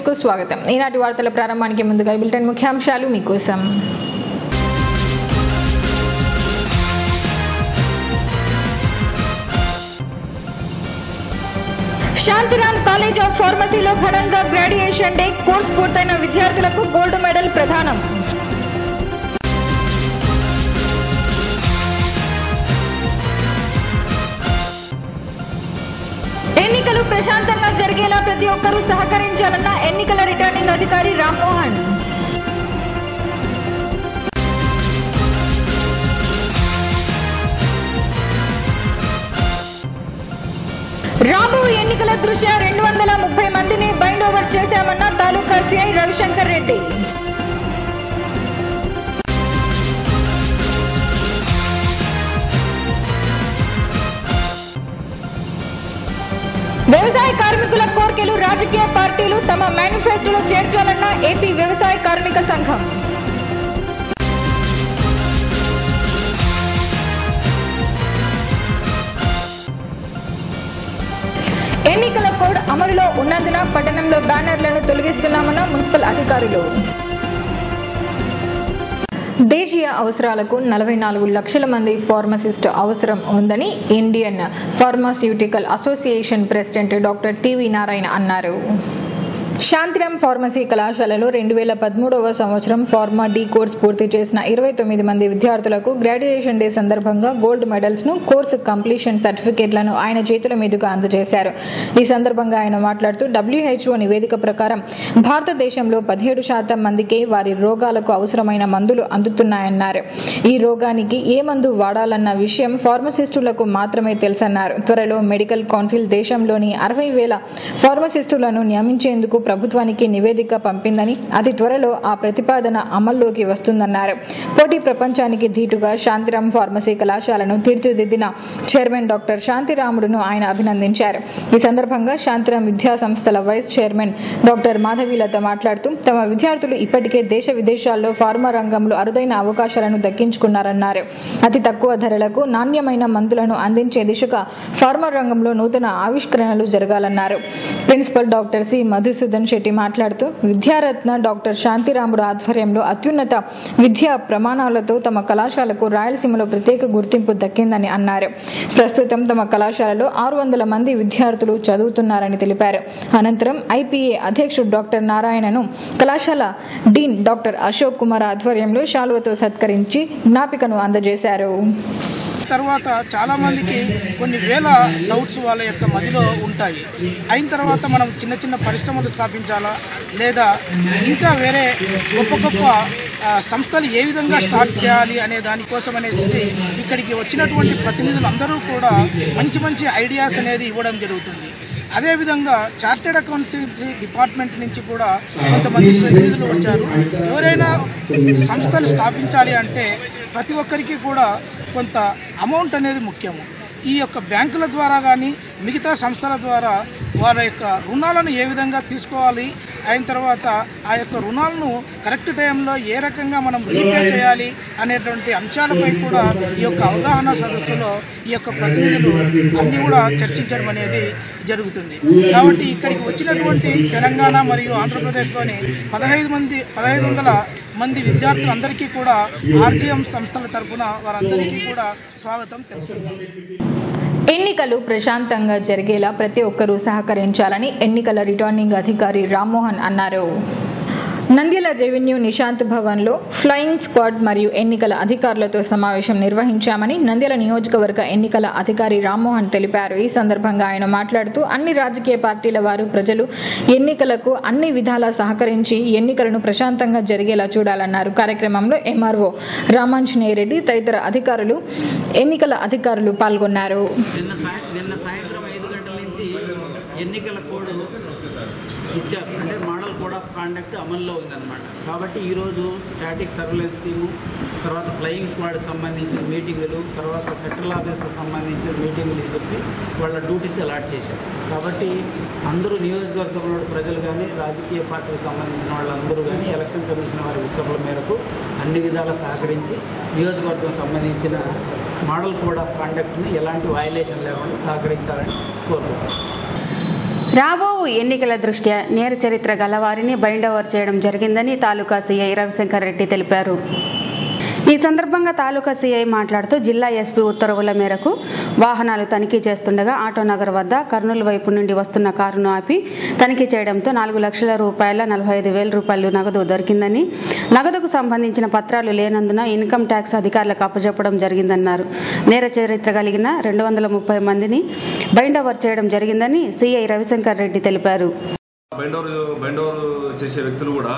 కు స్వాగతం. ఈనాటి వార్తల ప్రారంభానికి ముందుగా బులెటిన్ ముఖ్యాంశాలు మీకోసం. శాంతిరామ్ కాలేజ్ ఆఫ్ ఫార్మసీలో ఘనంగా గ్రాడ్యుయేషన్ డే. కోర్సు పూర్తయిన విద్యార్థులకు గోల్డ్ మెడల్ ప్రదానం. ఎన్నికలు ప్రశాంతంగా జరిగేలా ప్రతి ఒక్కరూ సహకరించాలన్న ఎన్నికల రిటర్నింగ్ అధికారి రామ్మోహన్. రాబో ఎన్నికల దృష్ట్యా 230 మందిని బైండ్ ఓవర్ చేశామన్న తాలూకా సిఐ రవిశంకర్ రెడ్డి. వ్యవసాయ కార్మికుల కోర్కెలు రాజకీయ పార్టీలు తమ మేనిఫెస్టోలో చేర్చాలన్న ఏపీ వ్యవసాయ కార్మిక సంఘం. ఎన్నికల కోడ్ అమలులో ఉన్నందున పట్టణంలో బ్యానర్లను తొలగిస్తున్నామన్న మున్సిపల్ అధికారులు. దేశీయ అవసరాలకు 44 లక్షల మంది ఫార్మసిస్ట్ అవసరం ఉందని Indian pharmaceutical association president doctor TV Narayana అన్నారు. శాంతిరామ్ ఫార్మసీ కళాశాలలో 2013వ సంవత్సరం ఫార్మా డి కోర్స్ పూర్తి చేసిన 29 మంది విద్యార్థులకు గ్రాడ్యుయేషన్ డే సందర్భంగా గోల్డ్ మెడల్స్ ను, కోర్సు కంప్లీషన్ సర్టిఫికేట్లను ఆయన చేతుల మీదుగా అందజేశారు. ఈ సందర్భంగా ఆయన మాట్లాడుతూ WHO నివేదిక ప్రకారం భారతదేశంలో 17% మందికే వారి రోగాలకు అవసరమైన మందులు అందుతున్నాయన్నారు. ఈ రోగానికి ఏ మందు వాడాలన్న విషయం ఫార్మసిస్టులకు మాత్రమే తెలుసన్నారు. త్వరలో మెడికల్ కౌన్సిల్ దేశంలోని 60,000 ఫార్మసిస్టులను నియమించేందుకు ప్రభుత్వానికి నివేదిక పంపిందని, అతి త్వరలో ఆ ప్రతిపాదన అమల్లోకి వస్తుందన్నారు. పోటీ ప్రపంచానికి ధీటుగా శాంతిరామ్ ఫార్మసీ కళాశాలను తీర్చిదిద్దిన చైర్మన్ డాక్టర్ శాంతిరాముడును ఆయన అభినందించారు. ఈ సందర్భంగా శాంతిరామ్ విద్యా సంస్థల వైస్ చైర్మన్ డాక్టర్ మాధవీలత మాట్లాడుతూ తమ విద్యార్థులు ఇప్పటికే దేశ విదేశాల్లో ఫార్మా రంగంలో అరుదైన అవకాశాలను దక్కించుకున్నారన్నారు. అతి తక్కువ ధరలకు నాణ్యమైన మందులను అందించే దిశగా ఫార్మా రంగంలో నూతన ఆవిష్కరణలు జరగాలన్నారు. Principal doctor C Madhusudan Shetty మాట్లాడుతూ విద్యారత్న డాక్టర్ శాంతిరాముడు ఆధ్వర్యంలో అత్యున్నత విద్యా ప్రమాణాలతో తమ కళాశాలకు రాయలసీమలో ప్రత్యేక గుర్తింపు దక్కిందని అన్నారు. ప్రస్తుతం తమ కళాశాలలో 600 మంది విద్యార్థులు చదువుతున్నారని తెలిపారు. అనంతరం ఐపీఏ అధ్యక్షుడు డాక్టర్ నారాయణను కళాశాల డీన్ డాక్టర్ అశోక్ కుమార్ ఆధ్వర్యంలో శాలువతో సత్కరించి జ్ఞాపికను అందజేశారు. తర్వాత చాలా మందికి కొన్ని వేల డౌట్స్ వాళ్ళ యొక్క మదిలో ఉంటాయి. అయిన తర్వాత మనం చిన్న చిన్న పరిశ్రమలు స్థాపించాలా లేదా ఇంకా వేరే గొప్ప సంస్థలు ఏ విధంగా స్టార్ట్ చేయాలి అనే దానికోసం అనేసి ఇక్కడికి వచ్చినటువంటి ప్రతినిధులు అందరూ కూడా మంచి ఐడియాస్ అనేది ఇవ్వడం జరుగుతుంది. అదేవిధంగా చార్టెడ్ అకౌంటెన్సీ డిపార్ట్మెంట్ నుంచి కూడా కొంతమంది ప్రతినిధులు వచ్చారు. ఎవరైనా సంస్థలు స్థాపించాలి అంటే ప్రతి ఒక్కరికి కూడా కొంత అమౌంట్ అనేది ముఖ్యము. ఈ యొక్క బ్యాంకుల ద్వారా కానీ మిగతా సంస్థల ద్వారా వారి యొక్క రుణాలను ఏ విధంగా తీసుకోవాలి, అయిన తర్వాత ఆ యొక్క రుణాలను కరెక్ట్ టైంలో ఏ రకంగా మనం రీపే చేయాలి అనేటువంటి అంశాలపై కూడా ఈ యొక్క అవగాహన సదస్సులో ఈ యొక్క ప్రతినిధులు అన్నీ కూడా చర్చించడం అనేది జరుగుతుంది. కాబట్టి ఇక్కడికి వచ్చినటువంటి తెలంగాణ మరియు ఆంధ్రప్రదేశ్లోని 1500 మంది విద్యార్థులందరికీ కూడా ఆర్జీఎం సంస్థల తరఫున వారందరికీ కూడా స్వాగతం తెలుపుతున్నాం. ఎన్నికలు ప్రశాంతంగా జరిగేలా ప్రతి ఒక్కరూ సహకరించాలని ఎన్నికల రిటర్నింగ్ అధికారి రామ్మోహన్ అన్నారు. నంద్యాల రెవెన్యూ నిశాంత్ భవన్లో ఫ్లయింగ్ స్క్వాడ్ మరియు ఎన్నికల అధికారులతో సమావేశం నిర్వహించామని నంద్యాల నియోజకవర్గ ఎన్నికల అధికారి రామ్మోహన్ తెలిపారు. ఈ సందర్భంగా ఆయన మాట్లాడుతూ అన్ని రాజకీయ పార్టీల వారు ప్రజలు ఎన్నికలకు అన్ని విధాలా సహకరించి ఎన్నికలను ప్రశాంతంగా జరిగేలా చూడాలన్నారు. కార్యక్రమంలో ఎంఆర్ఓ రామాంజనేయ రెడ్డి తదితర అధికారులు, ఎన్నికల అధికారులు పాల్గొన్నారు. ఎన్నికల కోడ్ ఇచ్చారు, అంటే మోడల్ కోడ్ ఆఫ్ కాండక్ట్ అమల్లో ఉందన్నమాట. కాబట్టి ఈరోజు స్టాటిక్ సర్వేలెన్స్ టీము, తర్వాత ఫ్లయింగ్ స్క్వాడ్కి సంబంధించిన మీటింగులు, తర్వాత సెంట్రల్ ఆఫీస్కి సంబంధించిన మీటింగులు చెప్పి వాళ్ళ డ్యూటీస్ అలాట్ చేశారు. కాబట్టి అందరూ నియోజకవర్గంలో ప్రజలు కానీ రాజకీయ పార్టీకి సంబంధించిన వాళ్ళందరూ కానీ ఎలక్షన్ కమిషన్ వారి ఉత్తర్వుల మేరకు అన్ని విధాలా సహకరించి నియోజకవర్గం సంబంధించిన మోడల్ కోడ్ ఆఫ్ కాండక్ట్ని ఎలాంటి వయలేషన్ లేకుండా సహకరించాలని కోరుకుంటున్నాను. రాబో ఎన్నికల దృష్ట్యా నేర చరిత్ర గలవారిని బైండ్ ఓవర్ చేయడం జరిగిందని తాలూకా సీఐ రవిశంకర్ రెడ్డి తెలిపారు. ఈ సందర్భంగా తాలూకా సీఐ మాట్లాడుతూ జిల్లా ఎస్పీ ఉత్తర్వుల మేరకు వాహనాలు తనిఖీ చేస్తుండగా ఆటోనగర్ వద్ద కర్నూలు వైపు నుండి వస్తున్న కారును ఆపి తనిఖీ చేయడంతో 4 లక్షల రూపాయల 45,000 రూపాయలు నగదు దొరికిందని, నగదుకు సంబంధించిన పత్రాలు లేనందున ఇన్కమ్ ట్యాక్స్ అధికారులకు అప్పచెప్పడం జరిగిందన్నారు. నేర చరిత్ర కలిగిన 230 మందిని బైండ్ ఓవర్ చేయడం జరిగిందని సీఐ రవిశంకర్ రెడ్డి తెలిపారు. బైండ్ ఓవర్ చేసే వ్యక్తులు కూడా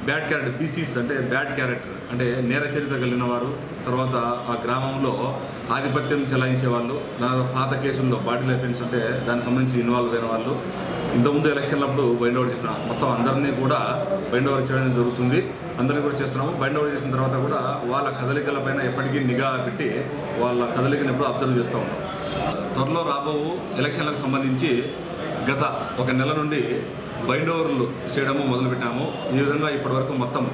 బ్యాడ్ క్యారెక్టర్, బీసీస్ అంటే బ్యాడ్ క్యారెక్టర్ అంటే నేర చరిత్ర కలిగిన వారు, తర్వాత ఆ గ్రామంలో ఆధిపత్యం చెలాయించే వాళ్ళు, పాత కేసుల్లో బాడీ అఫెన్స్ అంటే దానికి సంబంధించి ఇన్వాల్వ్ అయిన వాళ్ళు, ఇంతకుముందు ఎలక్షన్లప్పుడు బైండ్ ఓవర్ చేసిన మొత్తం అందరినీ కూడా బైండ్ ఓవర్ చేయడం జరుగుతుంది. అందరినీ కూడా చేస్తున్నాము. బైండ్ ఓవర్ చేసిన తర్వాత కూడా వాళ్ళ కదలికలపైన ఎప్పటికీ నిఘా పెట్టి వాళ్ళ కదలికను ఎప్పుడు అబ్జర్వ్ చేస్తూ ఉంటాం. త్వరలో రాబో ఎలక్షన్లకు సంబంధించి గత 1 నెల నుండి బైండ్ ఓవర్లు చేయడము మొదలుపెట్టాము. ఈ విధంగా ఇప్పటివరకు మొత్తం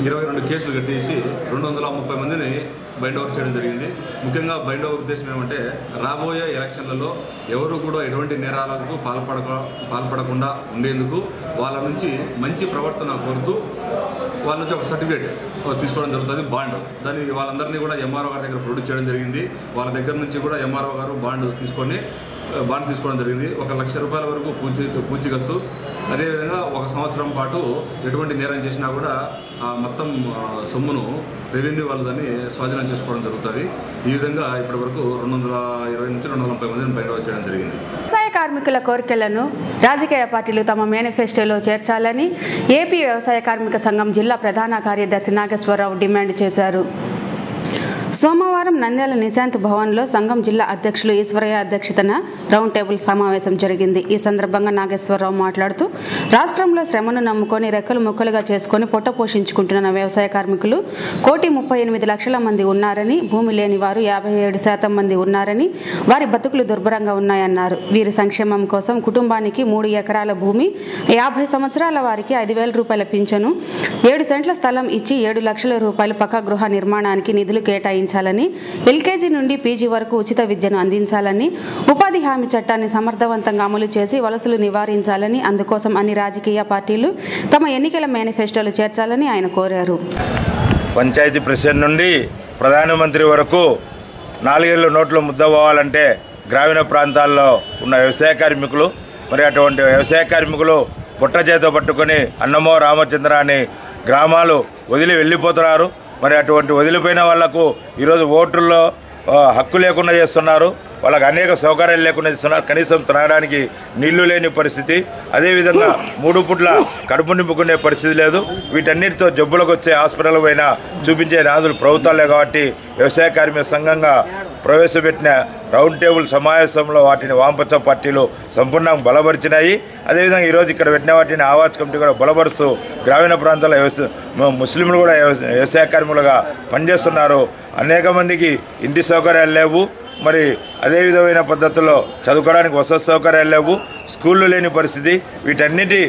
22 కేసులు కట్టేసి 230 మందిని బైండ్ ఓవర్ చేయడం జరిగింది. ముఖ్యంగా బైండ్ ఓవర్ ఉద్దేశం ఏమంటే రాబోయే ఎలక్షన్లలో ఎవరు కూడా ఎటువంటి నేరాలకు పాల్పడకుండా ఉండేందుకు వాళ్ళ నుంచి మంచి ప్రవర్తన కోరుతూ వాళ్ళ నుంచి ఒక సర్టిఫికేట్ తీసుకోవడం జరుగుతుంది, బాండ్. దాన్ని వాళ్ళందరినీ కూడా ఎంఆర్ఓ గారి దగ్గర ప్రొడ్యూస్ చేయడం జరిగింది. వాళ్ళ దగ్గర నుంచి కూడా ఎంఆర్ఓ గారు బాండ్ తీసుకోవడం జరిగింది. 1 లక్ష రూపాయల వరకు పూచికత్తు. అదేవిధంగా 1 సంవత్సరం పాటు ఎటువంటి నేరం చేసినా కూడా ఆ మొత్తం సొమ్మును రెవెన్యూ వాళ్ళని స్వాధీనం చేసుకోవడం జరుగుతుంది. ఈ విధంగా ఇప్పటి వరకు 220 నుంచి 230 మందిని బైండ్ ఓవర్ చేయడం జరిగింది. వ్యవసాయ కార్మికుల కోరికలను రాజకీయ పార్టీలు తమ మేనిఫెస్టోలో చేర్చాలని ఏపీ వ్యవసాయ కార్మిక సంఘం జిల్లా ప్రధాన కార్యదర్శి నాగేశ్వరరావు డిమాండ్ చేశారు. సోమవారం నంద్యాల నిశాంత్ భవన్లో సంఘం జిల్లా అధ్యక్షులు ఈశ్వరయ్య అధ్యక్షతన రౌండ్ టేబుల్ సమావేశం జరిగింది. ఈ సందర్భంగా నాగేశ్వరరావు మాట్లాడుతూ రాష్ట్రంలో శ్రమను నమ్ముకొని రెక్కలు ముక్కలుగా చేసుకుని పొట్ట పోషించుకుంటున్న వ్యవసాయ కార్మికులు 1,38,00,000 మంది ఉన్నారని, భూమి లేని వారు 57% మంది ఉన్నారని, వారి బతుకులు దుర్భరంగా ఉన్నాయన్నారు. వీరి సంక్షేమం కోసం కుటుంబానికి 3 ఎకరాల భూమి, 50 సంవత్సరాల వారికి 5,000 రూపాయల పింఛను, 7 సెంట్ల స్థలం ఇచ్చి 7 లక్షల రూపాయలు పక్కా గృహ నిర్మాణానికి నిధులు కేటాయించాలని, ఎల్కేజీ నుండి పీజీ వరకు ఉచిత విద్యను అందించాలని, ఉపాధి హామీ చట్టాన్ని సమర్థవంతంగా అమలు చేసి వలసలు నివారించాలని, అందుకోసం అన్ని రాజకీయ పార్టీలు తమ ఎన్నికల మేనిఫెస్టోలు చేర్చాలని ఆయన కోరారు. పంచాయతీ ప్రెసిడెంట్ నుండి ప్రధానమంత్రి వరకు 4 ఏళ్ళు నోట్లు ముద్దపోవాలంటే గ్రామీణ ప్రాంతాల్లో ఉన్న వ్యవసాయ కార్మికులు, మరి అటువంటి వ్యవసాయ కార్మికులు బుట్ట చేత పట్టుకొని అన్నమో రామచంద్ర అని గ్రామాలు వదిలి వెళ్ళిపోతున్నారు. మరి అటువంటి వదిలిపోయిన వాళ్లకు ఈరోజు ఓటుల్లో హక్కు లేకుండా చేస్తున్నారు. వాళ్ళకి అనేక సౌకర్యాలు లేకుండా చేస్తున్నారు. కనీసం త్రాగడానికి నీళ్లు లేని పరిస్థితి, అదేవిధంగా 3 పూట్ల కడుపు నింపుకునే పరిస్థితి లేదు. వీటన్నిటితో జబ్బులకు వచ్చే హాస్పిటల్ పైన చూపించే నాదులు ప్రభుత్వాలే. కాబట్టి వ్యవసాయ కార్మిక సంఘంగా ప్రవేశపెట్టిన రౌండ్ టేబుల్ సమావేశంలో వాటిని వామపక్ష పార్టీలు సంపూర్ణంగా బలపరిచినాయి. అదేవిధంగా ఈరోజు ఇక్కడ పెట్టిన వాటిని ఆవాజ్ కమిటీ కూడా బలపరుస్తూ గ్రామీణ ప్రాంతాల్లో ముస్లింలు కూడా వ్యవసాయ కార్మికులుగా పనిచేస్తున్నారు. అనేక మందికి ఇంటి సౌకర్యాలు లేవు. మరి అదే విధమైన పద్ధతుల్లో చదువుకోవడానికి వసతి సౌకర్యాలు లేవు, స్కూళ్ళు లేని పరిస్థితి. వీటన్నిటి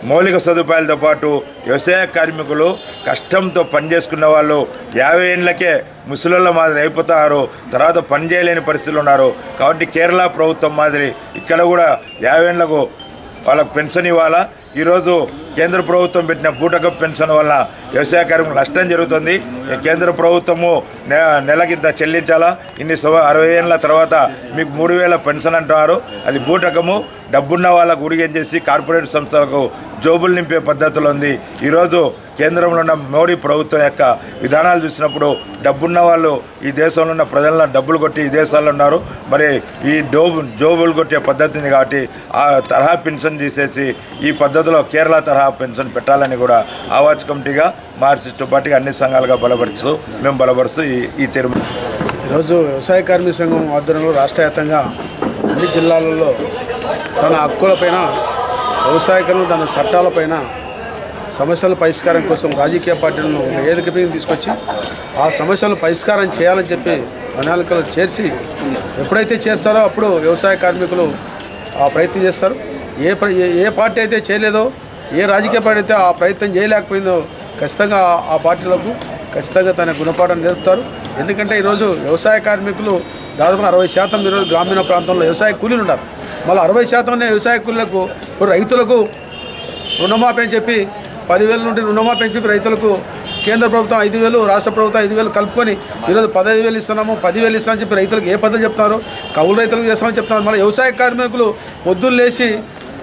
మౌలిక సదుపాయాలతో పాటు వ్యవసాయ కార్మికులు కష్టంతో పనిచేసుకున్న వాళ్ళు 50 ఏళ్ళకే ముసలిళ్ళ మాదిరి అయిపోతారు. తర్వాత పని చేయలేని పరిస్థితులు ఉన్నారు. కాబట్టి కేరళ ప్రభుత్వం మాదిరి ఇక్కడ కూడా 50 ఏళ్లకు వాళ్ళకు పెన్షన్ ఇవ్వాలా. ఈరోజు కేంద్ర ప్రభుత్వం పెట్టిన బూటకప్ పెన్షన్ వల్ల వ్యవసాయ కార్మికులు నష్టం జరుగుతుంది. కేంద్ర ప్రభుత్వము నెలకింత చెల్లించాలా, ఇన్ని 60 ఏళ్ళ తర్వాత మీకు 3,000 పెన్షన్ అంటున్నారు. అది బూటకము. డబ్బున్న వాళ్ళకు ఉడిగం చేసి కార్పొరేట్ సంస్థలకు జోబులు నింపే పద్ధతిలో ఉంది. ఈరోజు కేంద్రంలో ఉన్న మోడీ ప్రభుత్వం యొక్క విధానాలు చూసినప్పుడు డబ్బున్న వాళ్ళు ఈ దేశంలో ఉన్న ప్రజలను డబ్బులు కొట్టి ఈ దేశాల్లో ఉన్నారు. మరి ఈ జోబులు కొట్టే పద్ధతి ఉంది. కాబట్టి ఆ తరహా పెన్షన్ తీసేసి ఈ పద్ధతిలో కేరళ తరహా పెన్షన్ పెట్టాలని కూడా ఆవాజ్ కమిటీగా మార్క్సిస్టు పార్టీగా అన్ని సంఘాలుగా మేము బలపరుస్తూ ఈ తీర్మానం. ఈరోజు వ్యవసాయ కార్మిక సంఘం ఆధ్వర్యంలో రాష్ట్ర వ్యాప్తంగా అన్ని జిల్లాలలో తన హక్కులపైన, వ్యవసాయకరణ తన చట్టాలపైన సమస్యల పరిష్కారం కోసం రాజకీయ పార్టీలను వేదిక మీద తీసుకొచ్చి ఆ సమస్యలను పరిష్కారం చేయాలని చెప్పి ప్రణాళికలు చేర్చి ఎప్పుడైతే చేస్తారో అప్పుడు వ్యవసాయ కార్మికులు ఆ ప్రయత్నం చేస్తారు. ఏ పార్టీ అయితే చేయలేదో, ఏ రాజకీయ పార్టీ అయితే ఆ ప్రయత్నం చేయలేకపోయిందో ఖచ్చితంగా ఆ పార్టీలకు ఖచ్చితంగా తన గుణపాఠం నేర్పుతారు. ఎందుకంటే ఈరోజు వ్యవసాయ కార్మికులు దాదాపు 60% ఈరోజు గ్రామీణ ప్రాంతంలో వ్యవసాయ కూలీలు ఉన్నారు. మళ్ళీ 60% వ్యవసాయ కూలీలకు, రైతులకు రుణమాఫీ అని చెప్పి 10,000 నుండి రుణమాఫీ అని చెప్పి రైతులకు కేంద్ర ప్రభుత్వం 5,000, రాష్ట్ర ప్రభుత్వం 5,000 కలుపుకొని ఈరోజు 15,000 ఇస్తున్నాము, 10,000 ఇస్తామని చెప్పి రైతులకు ఏ పద్ధతి చెప్తారు? కౌలు రైతులకు చేస్తామని చెప్తున్నారు. మళ్ళీ వ్యవసాయ కార్మికులు పొద్దున్న లేచి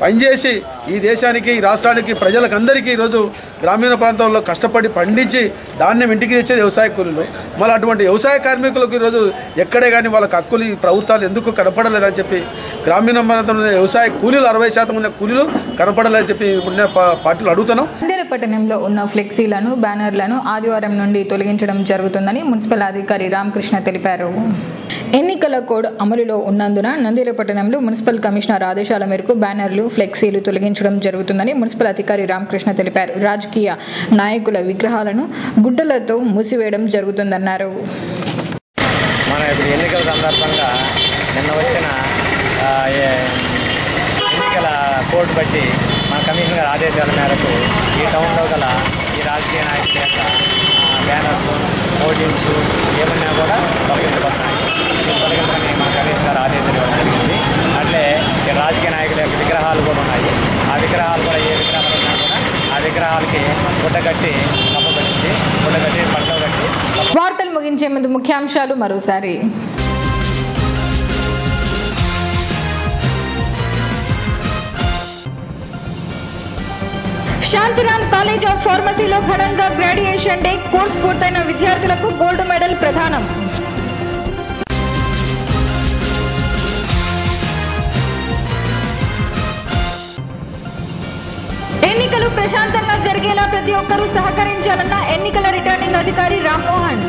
పనిచేసి ఈ దేశానికి, ఈ రాష్ట్రానికి, ప్రజలకు అందరికీ ఈరోజు గ్రామీణ ప్రాంతాల్లో కష్టపడి పండించి ధాన్యం ఇంటికి తెచ్చేది వ్యవసాయ కూలీలు. మళ్ళీ అటువంటి వ్యవసాయ కార్మికులకు ఈరోజు ఎక్కడే కానీ వాళ్ళకి హక్కులు ఈ ప్రభుత్వాలు ఎందుకు కనపడలేదని చెప్పి గ్రామీణ ప్రాంతంలో వ్యవసాయ కూలీలు 60% ఉన్న కూలీలు కనపడలేదని చెప్పి ఇప్పుడు పార్టీలు అడుగుతున్నాం. నంద్యాల పట్టణంలో ఉన్న ఫ్లెక్సీలను, బ్యానర్లను ఆదివారం నుండి తొలగించడం జరుగుతుందని మున్సిపల్ అధికారి రామకృష్ణ తెలిపారు. ఎన్నికల కోడ్ అమలులో ఉన్నందున నంద్యాల పట్టణంలో మున్సిపల్ కమిషనర్ ఆదేశాల మేరకు బ్యానర్లు, ఫ్లెక్సీలు తొలగించడం జరుగుతుందని మున్సిపల్ అధికారి రామకృష్ణ తెలిపారు. రాజకీయ నాయకుల విగ్రహాలను గుడ్డలతో మూసివేయడం జరుగుతుందన్నారు. మన ఇప్పుడు ఎన్నికల సందర్భంగా నిన్న వచ్చిన ఎన్నికల కోడ్ బట్టి మన కమిషనర్ ఆదేశాల మేరకు ఈ టౌన్లో గల ఈ రాజకీయ నాయకుల యొక్క బ్యానర్స్, హోర్డింగ్స్ ఏమన్నా కూడా తొలగించబడుతున్నాయి. తొలగించడానికి మన కమిషనర్ ఆదేశాలు ఇవ్వడం జరిగింది. అట్లే రాజకీయ నాయకుల యొక్క విగ్రహాలు కూడా ఉన్నాయి. ఆ విగ్రహాలు కూడా ఏ విగ్రహాలు ఉన్నా కూడా ఆ విగ్రహాలకి గుడ్డ కట్టి కప్పబడింది. గుడ్డ కట్టి పడవ కట్టి. వార్తలు ముగించే ముందు ముఖ్యాంశాలు మరోసారి. శాంతిరామ్ కాలేజ్ ఆఫ్ ఫార్మసీలో ఘనంగా గ్రాడ్యుయేషన్ డే. కోర్సు పూర్తయిన విద్యార్థులకు గోల్డ్ మెడల్ ప్రదానం. ఎన్నికలు ప్రశాంతంగా జరిగేలా ప్రతి ఒక్కరూ సహకరించాలన్న ఎన్నికల రిటర్నింగ్ అధికారి రామ్మోహన్.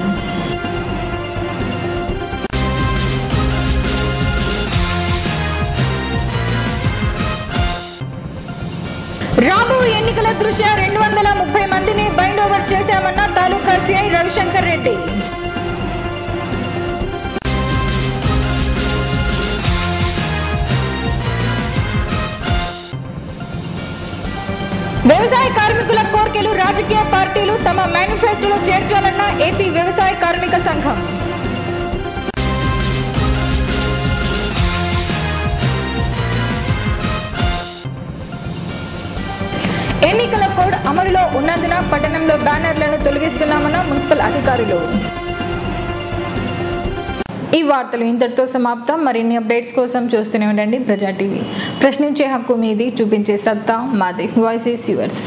రాబో ఎన్నికల దృష్ట్యా 230 మందిని బైండ్ ఓవర్ చేశామన్న తాలూకా సిఐ రవిశంకర్ రెడ్డి. వ్యవసాయ కార్మికుల కోర్కెలు రాజకీయ పార్టీలు తమ మేనిఫెస్టోలో చేర్చాలన్న ఏపీ వ్యవసాయ కార్మిక సంఘం. ఎన్నికల కోడ్ అమలులో ఉన్నందున పట్టణంలో బ్యానర్లను తొలగిస్తున్నామన్న మున్సిపల్ అధికారులు. ఈ వార్తలు ఇంతటితో సమాప్తం. మరిన్ని అప్డేట్స్ కోసం చూస్తూనే ఉండండి ప్రజా టీవీ. ప్రశ్నించే హక్కు మీది, చూపించే సత్తా మాది. Voice is yours.